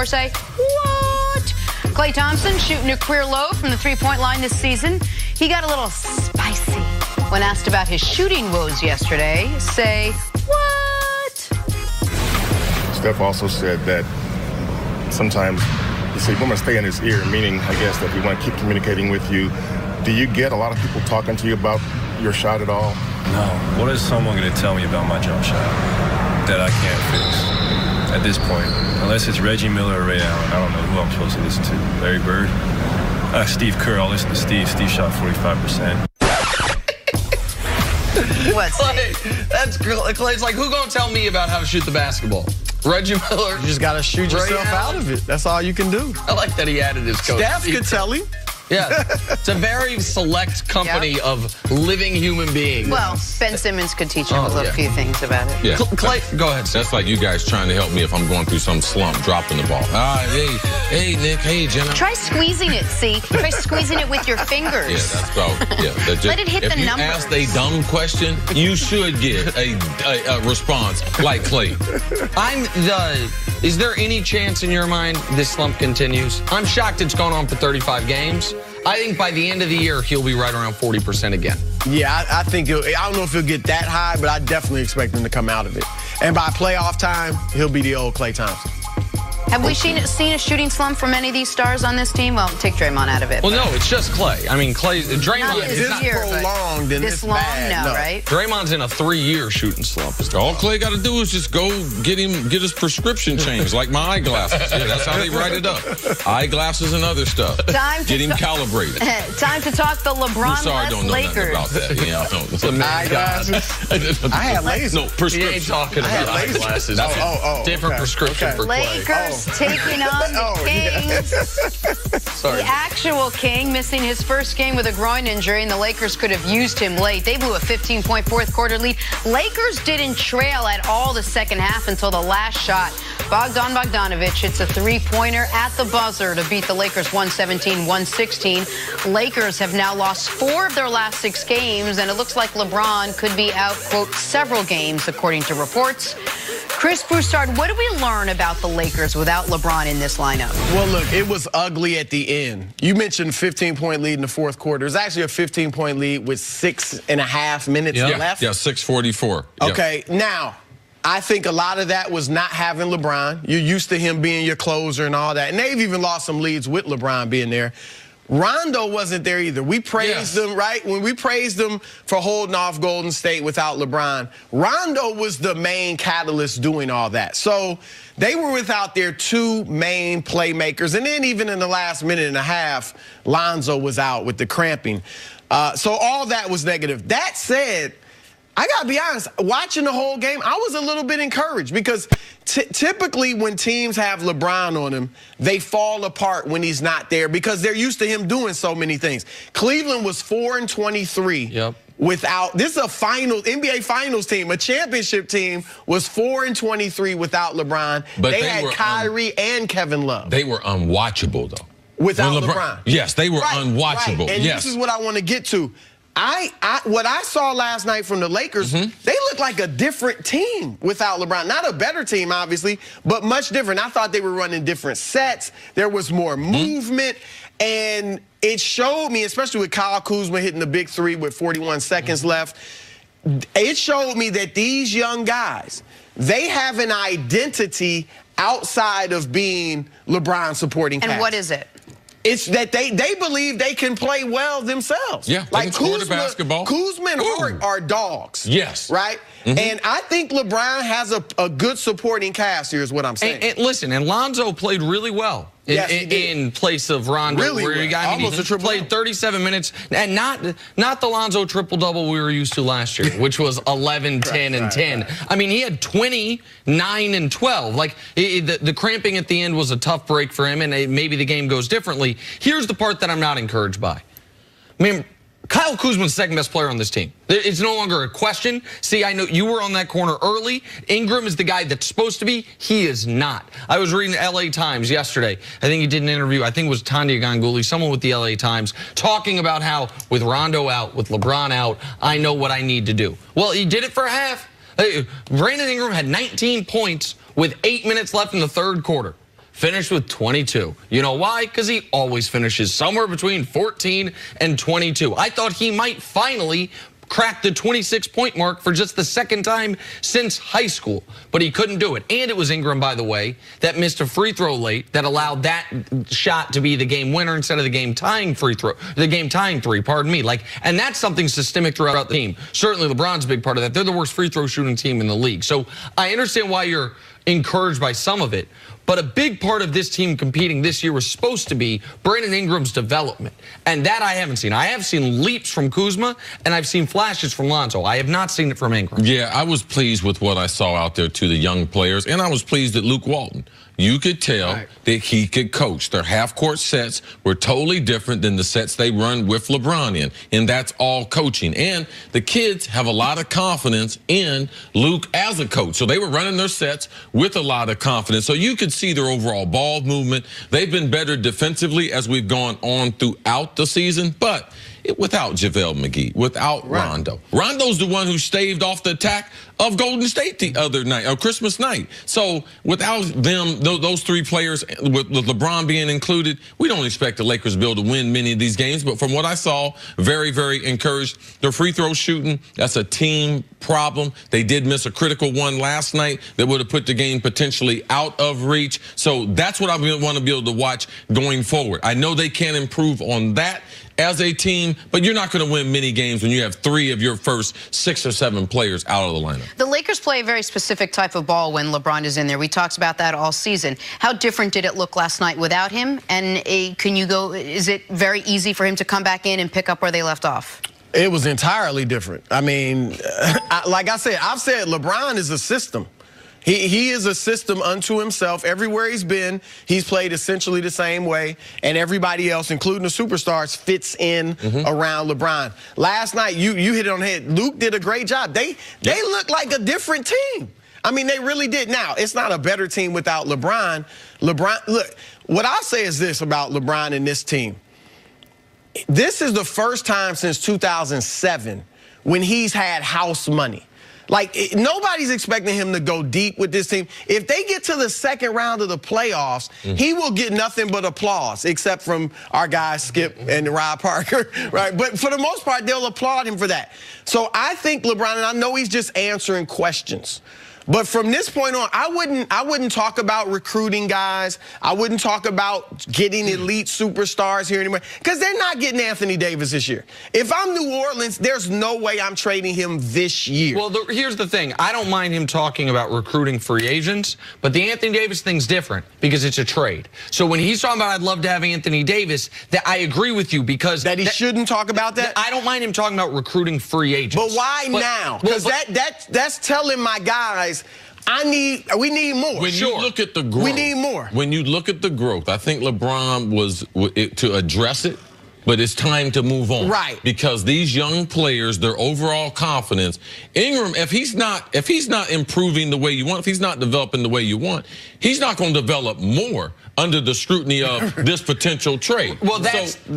say, what? Klay Thompson shooting a career low from the three-point line this season. He got a little spicy when asked about his shooting woes yesterday. Say, what? Steph also said that sometimes he said, we want to stay in his ear, meaning, I guess, that we want to keep communicating with you. Do you get a lot of people talking to you about your shot at all? No. What is someone going to tell me about my jump shot that I can't fix at this point? Unless it's Reggie Miller or Ray Allen, I don't know who I'm supposed to listen to. Larry Bird? Steve Kerr, I'll listen to Steve. Steve shot 45%. What? Klay's like, who gonna tell me about how to shoot the basketball? Reggie Miller. You just got to shoot yourself out of it. That's all you can do. I like that he added his coach. Steph could tell him. Yeah, it's a very select company of living human beings. Well, Ben Simmons could teach him a few things about it. Yeah. Klay, go ahead. That's like you guys trying to help me if I'm going through some slump, dropping the ball. Hey, Nick, hey, Jenna. Try squeezing it, see? Try squeezing it with your fingers. Yeah, that's about, Let it hit the numbers. If you ask a dumb question, you should get a response like Klay. Is there any chance in your mind this slump continues? I'm shocked it's gone on for 35 games. I think by the end of the year, he'll be right around 40% again. Yeah, I think I don't know if he'll get that high, but I definitely expect him to come out of it. And by playoff time, he'll be the old Klay Thompson. Have we seen a shooting slump from any of these stars on this team? Well, take Draymond out of it. Well, no, it's just Klay. I mean, Draymond not is not prolonged and this long, bad. no, right? Draymond's in a 3-year shooting slump. All Klay got to do is just go get his prescription changed, like my eyeglasses. Yeah, that's how they write it up. Eyeglasses and other stuff. Get him calibrated. Time to talk the LeBron Lakers. About that. Yeah, Eyeglasses. I had lasers. No, prescription. He ain't talking about eyeglasses. Different prescription for Klay. Lakers taking on the Kings. Sorry. The actual King missing his first game with a groin injury, and the Lakers could have used him late. They blew a 15-point fourth-quarter lead. Lakers didn't trail at all the second half until the last shot. Bogdanović hits a three-pointer at the buzzer to beat the Lakers 117-116. Lakers have now lost 4 of their last 6 games, and it looks like LeBron could be out, quote, several games, according to reports. Chris Broussard, what do we learn about the Lakers without LeBron in this lineup? Well, look, it was ugly at the end. You mentioned 15-point lead in the fourth quarter. It was actually a 15-point lead with 6.5 minutes left. Yeah, 6:44. Okay, now, I think a lot of that was not having LeBron. You're used to him being your closer and all that. And they've even lost some leads with LeBron being there. Rondo wasn't there either. We praised him, right? When we praised him for holding off Golden State without LeBron, Rondo was the main catalyst doing all that. So they were without their 2 main playmakers. And then even in the last minute and a half, Lonzo was out with the cramping. So all that was negative. That said, I got to be honest, watching the whole game, I was a little bit encouraged because typically when teams have LeBron on them, they fall apart when he's not there because they're used to him doing so many things. Cleveland was 4-23 without, this is a NBA Finals team, a championship team was 4-23 without LeBron. But they had Kyrie and Kevin Love. They were unwatchable, though. Without LeBron. Yes, they were unwatchable. Right. And this is what I want to get to. What I saw last night from the Lakers, they looked like a different team without LeBron. Not a better team, obviously, but much different. I thought they were running different sets. There was more movement. And it showed me, especially with Kyle Kuzma hitting the big 3 with 41 seconds left, it showed me that these young guys, they have an identity outside of being LeBron supporting cast. And what is it? It's that they believe they can play well themselves. Yeah, like basketball. Kuzma and Hart are dogs. Yes. Right? And I think LeBron has a good supporting cast here is what I'm saying. And listen, and Lonzo played really well in place of Rondo. Really well. Almost a triple played 37 minutes. And not the Lonzo triple-double we were used to last year, which was 11, 10, and 10. I mean, he had 20, 9, and 12. Like, the cramping at the end was a tough break for him, and maybe the game goes differently. Here's the part that I'm not encouraged by. I mean, Kyle Kuzma's the second best player on this team. It's no longer a question. See, I know you were on that corner early. Ingram is the guy that's supposed to be. He is not. I was reading the LA Times yesterday. I think he did an interview. I think it was Tanya Ganguly, someone with the LA Times, talking about how with Rondo out, with LeBron out, I know what I need to do. Well, he did it for a half. Brandon Ingram had 19 points with 8 minutes left in the third quarter. finished with 22. You know why? Because he always finishes somewhere between 14 and 22. I thought he might finally crack the 26-point mark for just the second time since high school, but he couldn't do it. And it was Ingram, by the way, that missed a free throw late that allowed that shot to be the game winner instead of the game tying free throw, the game tying three, pardon me. And that's something systemic throughout the team. Certainly LeBron's a big part of that. They're the worst free throw shooting team in the league. So I understand why you're encouraged by some of it, but a big part of this team competing this year was supposed to be Brandon Ingram's development, and that I haven't seen. I have seen leaps from Kuzma, and I've seen flashes from Lonzo. I have not seen it from Ingram. Yeah, I was pleased with what I saw out there to the young players, and I was pleased at Luke Walton. You could tell that he could coach. Their half-court sets were totally different than the sets they run with LeBron in, and that's all coaching. And the kids have a lot of confidence in Luke as a coach. So they were running their sets with a lot of confidence. So you could see their overall ball movement. They've been better defensively as we've gone on throughout the season, but without JaVale McGee, without Rondo. Rondo's the one who staved off the attack of Golden State the other night, Christmas night. So without them, those three players, with LeBron being included, we don't expect the Lakers to be able to win many of these games. But from what I saw, very, very encouraged. Their free throw shooting, that's a team problem. They did miss a critical one last night that would have put the game potentially out of reach. So that's what I want to be able to watch going forward. I know they can improve on that as a team, but you're not going to win many games when you have three of your first 6 or 7 players out of the lineup. The Lakers play a very specific type of ball when LeBron is in there. We talked about that all season. How different did it look last night without him? And is it very easy for him to come back in and pick up where they left off? It was entirely different. I mean, like I said, I've said LeBron is a system. He is a system unto himself. Everywhere he's been, he's played essentially the same way, and everybody else, including the superstars, fits in around LeBron. Last night, you hit it on the head. Luke did a great job. They look like a different team. I mean, they really did. Now, it's not a better team without LeBron. Look, what I'll say is this about LeBron and this team. This is the first time since 2007 when he's had house money. Like, nobody's expecting him to go deep with this team. If they get to the second round of the playoffs, he will get nothing but applause, except from our guys Skip and Rob Parker, right? But for the most part, they'll applaud him for that. So I think LeBron, and I know he's just answering questions, but from this point on, I wouldn't talk about recruiting guys. I wouldn't talk about getting elite superstars here anymore, because they're not getting Anthony Davis this year. If I'm New Orleans, there's no way I'm trading him this year. Well, here's the thing. I don't mind him talking about recruiting free agents, but the Anthony Davis thing's different because it's a trade. So when he's talking about I'd love to have Anthony Davis, that I agree with you, because that he shouldn't talk about that. I don't mind him talking about recruiting free agents. But why now? Because that's telling my guys, we need more. When you look at the growth, we need more. When you look at the growth, I think LeBron was to address it, but it's time to move on. Right. Because these young players, their overall confidence, Ingram, if he's not improving the way you want, if he's not developing the way you want, he's not going to develop more under the scrutiny of this potential trade. Well,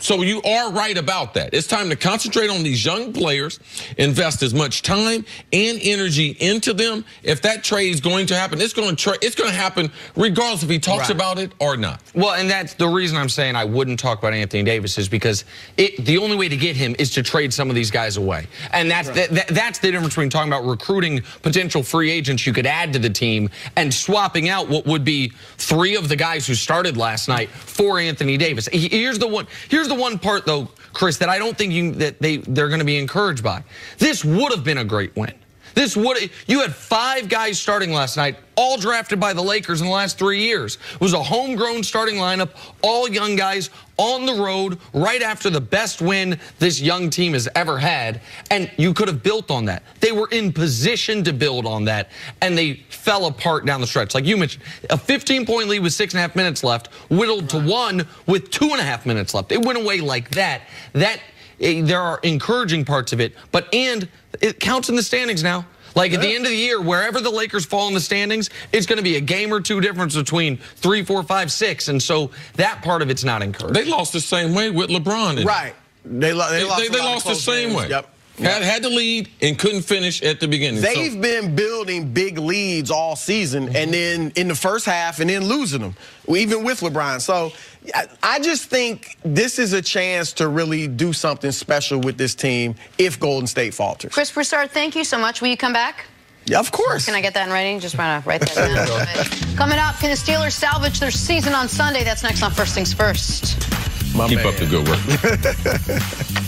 so you are right about that. It's time to concentrate on these young players, invest as much time and energy into them. If that trade is going to happen, it's going to happen regardless if he talks about it or not. Well, and that's the reason I'm saying I wouldn't talk about Anthony Davis, is because the only way to get him is to trade some of these guys away. And that's that's the difference between talking about recruiting potential free agents you could add to the team and swapping out what would be 3 of the guys who started last night for Anthony Davis. Here's the one part, though, Chris, that I don't think they're going to be encouraged by. This would have been a great win. You had 5 guys starting last night, all drafted by the Lakers in the last 3 years. It was a homegrown starting lineup, all young guys on the road right after the best win this young team has ever had, and you could have built on that. They were in position to build on that, and they fell apart down the stretch. Like you mentioned, a 15-point lead with 6.5 minutes left, whittled to 1 with 2.5 minutes left. It went away like that. There are encouraging parts of it, and it counts in the standings now. Like at the end of the year, wherever the Lakers fall in the standings, it's going to be a game or 2 difference between 3, 4, 5, 6. And so that part of it's not encouraged. They lost the same way with LeBron. Right. They lost the same way. Yep. Had the lead and couldn't finish at the beginning. They've been building big leads all season, and then in the first half, and then losing them, even with LeBron. So I just think this is a chance to really do something special with this team if Golden State falters. Chris Broussard, thank you so much. Will you come back? Yeah, of course. Can I get that in writing? Just want to write that down. Coming up, can the Steelers salvage their season on Sunday? That's next on First Things First. Keep up the good work.